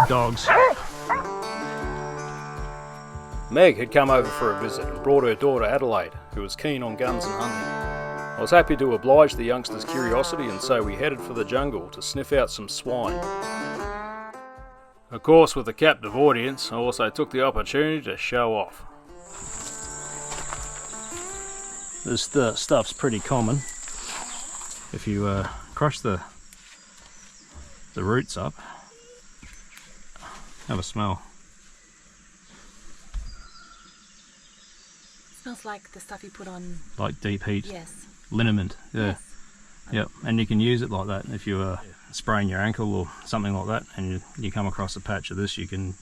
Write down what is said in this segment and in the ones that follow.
dogs. Meg had come over for a visit and brought her daughter Adelaide, who was keen on guns and hunting. I was happy to oblige the youngster's curiosity, and so we headed for the jungle to sniff out some swine. Of course, with a captive audience, I also took the opportunity to show off. This stuff's pretty common. If you crush the roots up, have a smell. Smells like the stuff you put on... Like deep heat. Yes. Liniment, yeah. Yes. Yep, and you can use it like that. If you sprain your ankle or something like that, and you come across a patch of this, you can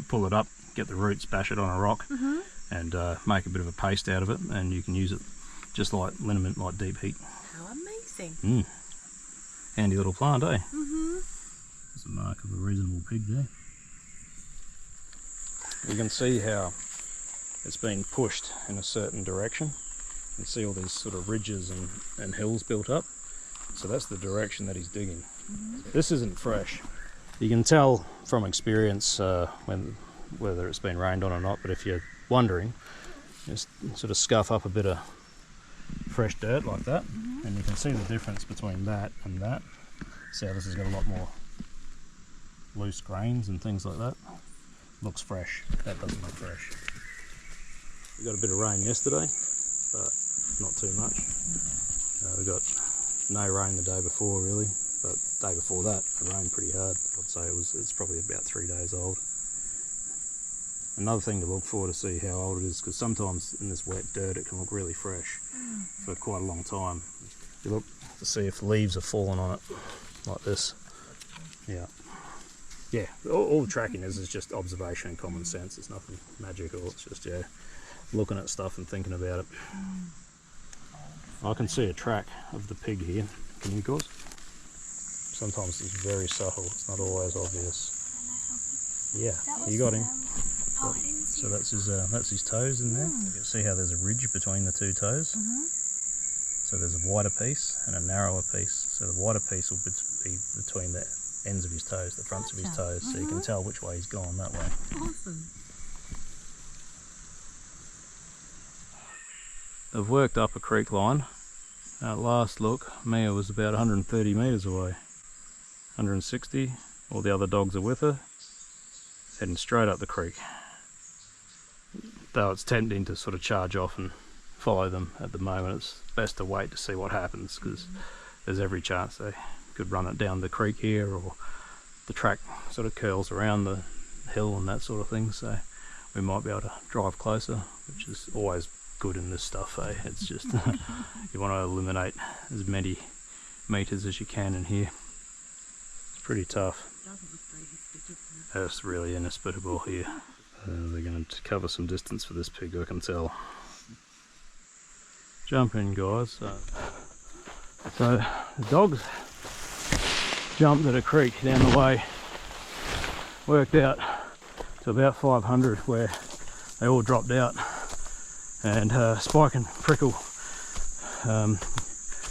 pull it up, get the roots, bash it on a rock, and make a bit of a paste out of it, and you can use it just like liniment, like deep heat. How amazing. Handy little plant, eh? There's a mark of a reasonable pig there. You can see how it's been pushed in a certain direction. You can see all these sort of ridges and hills built up. So that's the direction that he's digging. This isn't fresh. You can tell from experience whether it's been rained on or not, but if you're wondering, just sort of scuff up a bit of fresh dirt like that, and you can see the difference between that and that. See how this has got a lot more loose grains and things like that. Looks fresh. That doesn't look fresh. We got a bit of rain yesterday, but not too much. We got no rain the day before really, but the day before that it rained pretty hard. I'd say it's probably about 3 days old. Another thing to look for to see how old it is, because sometimes in this wet dirt it can look really fresh for quite a long time. You look to see if leaves are falling on it, like this. Yeah, all the tracking is just observation and common sense. It's nothing magical, it's just, looking at stuff and thinking about it. I can see a track of the pig here. Can you guys? Sometimes it's very subtle, it's not always obvious. Yeah, you got him. So that's his toes in there. You can see how there's a ridge between the two toes. So there's a wider piece and a narrower piece. So the wider piece will be between the ends of his toes, the fronts of his toes, so you can tell which way he's gone that way. Awesome. They've worked up a creek line. At last look, Mia was about 130 metres away. 160, all the other dogs are with her, heading straight up the creek. Though it's tempting to sort of charge off and follow them at the moment, it's best to wait to see what happens, because there's every chance they could run it down the creek here, or the track sort of curls around the hill and that sort of thing, so we might be able to drive closer, which is always good in this stuff, eh? It's just you want to eliminate as many meters as you can in here. It's pretty tough. It's really inhospitable here. They're going to cover some distance for this pig, I can tell. Jump in, guys. So the dogs jumped at a creek down the way, worked out to about 500 where they all dropped out, and Spike and Prickle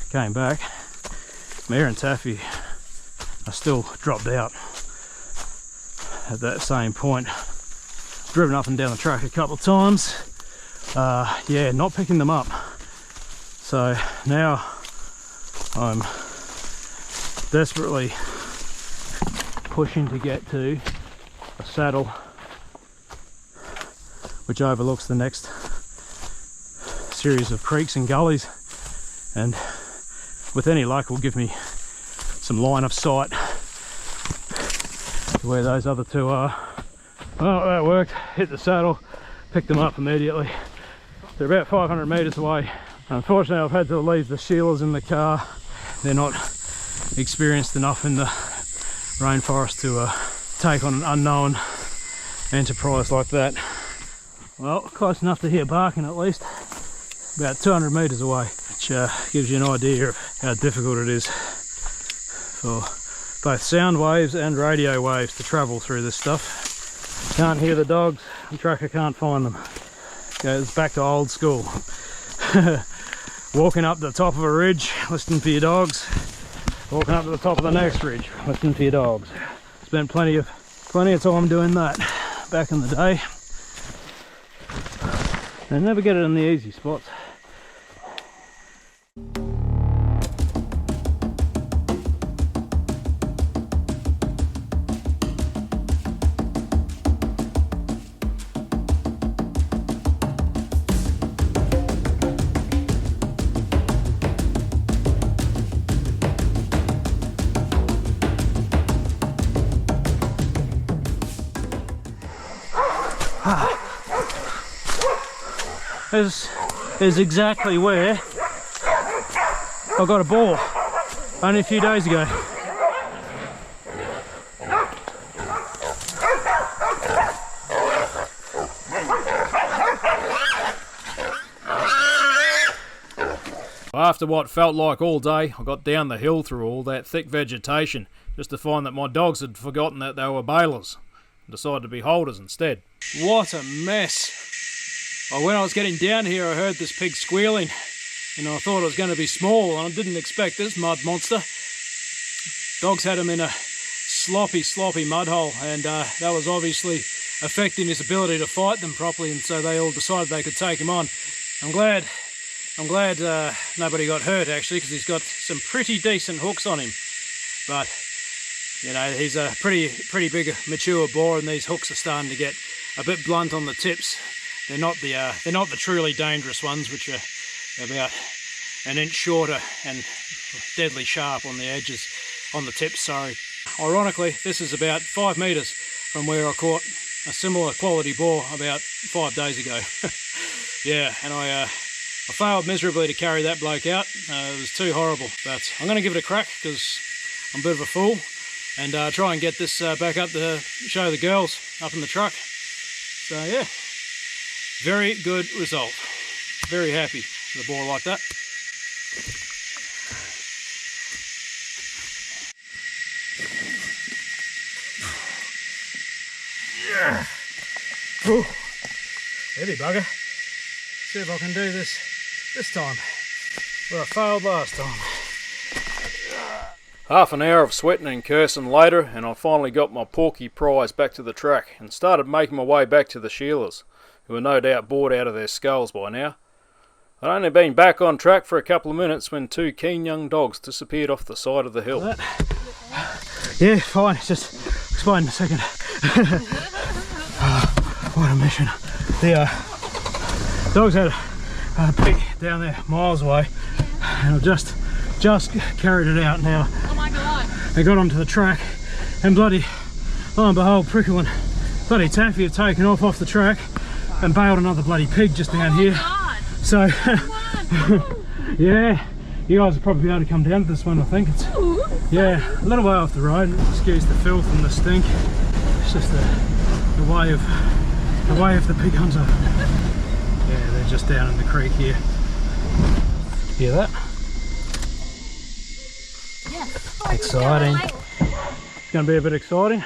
came back. Mare and Taffy are still dropped out at that same point. Driven up and down the track a couple of times, yeah, not picking them up. So now I'm desperately pushing to get to a saddle which overlooks the next series of creeks and gullies, and with any luck will give me some line of sight to where those other two are. Well, that worked. Hit the saddle, picked them up immediately. They're about 500 metres away. Unfortunately, I've had to leave the Sheilas in the car. They're not experienced enough in the rainforest to take on an unknown enterprise like that. Well, close enough to hear barking at least. About 200 metres away, which gives you an idea of how difficult it is for both sound waves and radio waves to travel through this stuff. Can't hear the dogs, the tracker can't find them. Goes back to old school. Walking up the top of a ridge, listening for your dogs. Walking up to the top of the next ridge, listening for your dogs. Spent plenty of Plenty of time doing that back in the day. They never get it in the easy spots. This is exactly where I got a boar only a few days ago. After what felt like all day, I got down the hill through all that thick vegetation just to find that my dogs had forgotten that they were bailers and decided to be holders instead. What a mess! Well, when I was getting down here, I heard this pig squealing, and I thought it was going to be small, and I didn't expect this mud monster. Dogs had him in a sloppy mud hole, and that was obviously affecting his ability to fight them properly, and so they all decided they could take him on. I'm glad nobody got hurt, actually, because he's got some pretty decent hooks on him. But you know, he's a pretty big mature boar, and these hooks are starting to get a bit blunt on the tips. They're not the truly dangerous ones, which are about an inch shorter and deadly sharp on the edges, on the tips, sorry. Ironically, this is about 5 metres from where I caught a similar quality boar about 5 days ago. Yeah, and I failed miserably to carry that bloke out. It was too horrible, but I'm going to give it a crack because I'm a bit of a fool, and try and get this back up to show the girls up in the truck. So yeah. Very good result. Very happy with a boar like that. Yeah. Ooh. Heavy bugger. See if I can do this time. Where I failed last time. Half an hour of sweating and cursing later, and I finally got my porky prize back to the track and started making my way back to the Sheilas, who were no doubt bored out of their skulls by now. I'd only been back on track for a couple of minutes when 2 keen young dogs disappeared off the side of the hill. Yeah, fine, just explain in a second. What a mission. The dogs had a pig down there miles away, and I've just carried it out now. Oh my god. They got onto the track, and bloody, lo and behold, Prickle and bloody Taffy have taken off the track and bailed another bloody pig just down here. God. So, yeah, you guys will probably be able to come down to this one, I think. It's, yeah, a little way off the road. Excuse the filth and the stink. It's just the way of the pig hunter. Yeah, they're just down in the creek here. Hear that? Yeah. Exciting. It's going to be a bit exciting.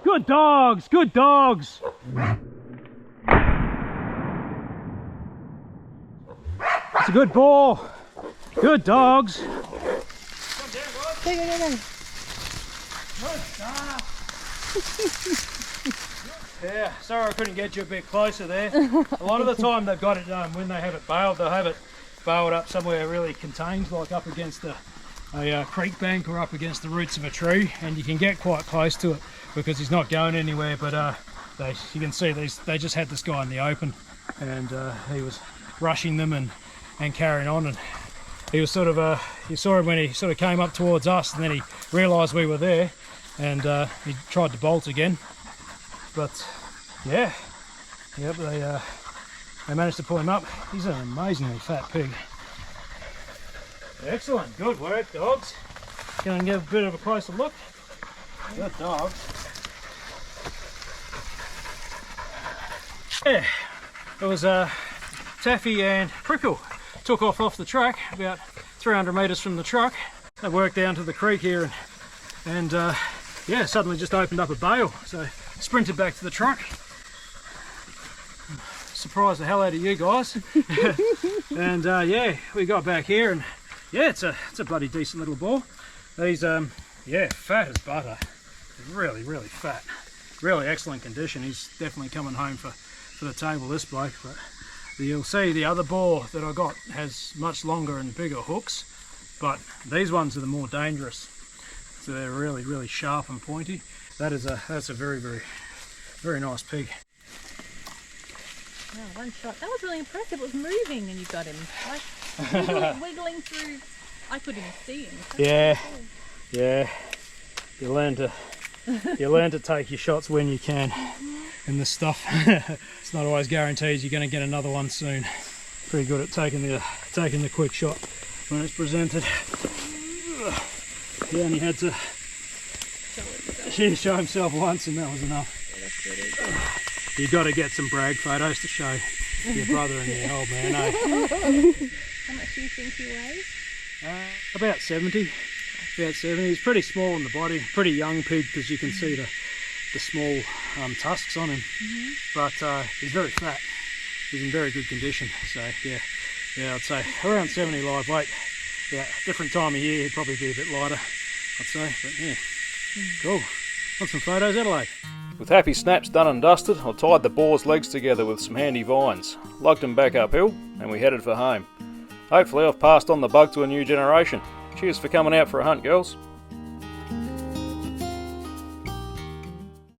Good dogs, good dogs. It's a good ball. Good dogs. Go, go, go, go. Yeah, sorry I couldn't get you a bit closer there. A lot of the time they've got it when they have it bailed, they'll have it bailed up somewhere really contained, like up against a creek bank or up against the roots of a tree, and you can get quite close to it because he's not going anywhere. But you can see they just had this guy in the open, and he was rushing them and carrying on. And he was sort of you saw him when he sort of came up towards us, and then he realised we were there, and he tried to bolt again. But yeah, yep, they managed to pull him up. He's an amazingly fat pig. Excellent, good work, dogs. Go and give a bit of a closer look. Good dog. Yeah, it was Taffy and Prickle took off the track about 300 metres from the truck. They worked down to the creek here and yeah, suddenly just opened up a bail. So sprinted back to the truck. Surprised the hell out of you guys. And yeah, we got back here and yeah, it's a bloody decent little boar. He's yeah, fat as butter. Really fat. Really excellent condition. He's definitely coming home for the table, this bloke. But you'll see the other boar that I got has much longer and bigger hooks, but these ones are the more dangerous. So they're really sharp and pointy. That's a very nice pig. Wow, one shot. That was really impressive. It was moving and you got him. Like wiggling through. I couldn't even see him. Yeah. You learn to take your shots when you can in this stuff. It's not always guaranteed you're going to get another one soon. Pretty good at taking the quick shot when it's presented. He only had to show himself once and that was enough. You got to get some brag photos to show your brother and your old man, eh? How much do you think he weighs? About 70. About 70. He's pretty small in the body. Pretty young pig because you can see the small tusks on him. But he's very fat. He's in very good condition. So yeah, I'd say around 70 live weight. Yeah, different time of year he'd probably be a bit lighter, I'd say. But yeah, cool. Want some photos, Adelaide? With happy snaps done and dusted, I tied the boar's legs together with some handy vines, lugged him back uphill, and we headed for home. Hopefully I've passed on the bug to a new generation. Cheers for coming out for a hunt, girls.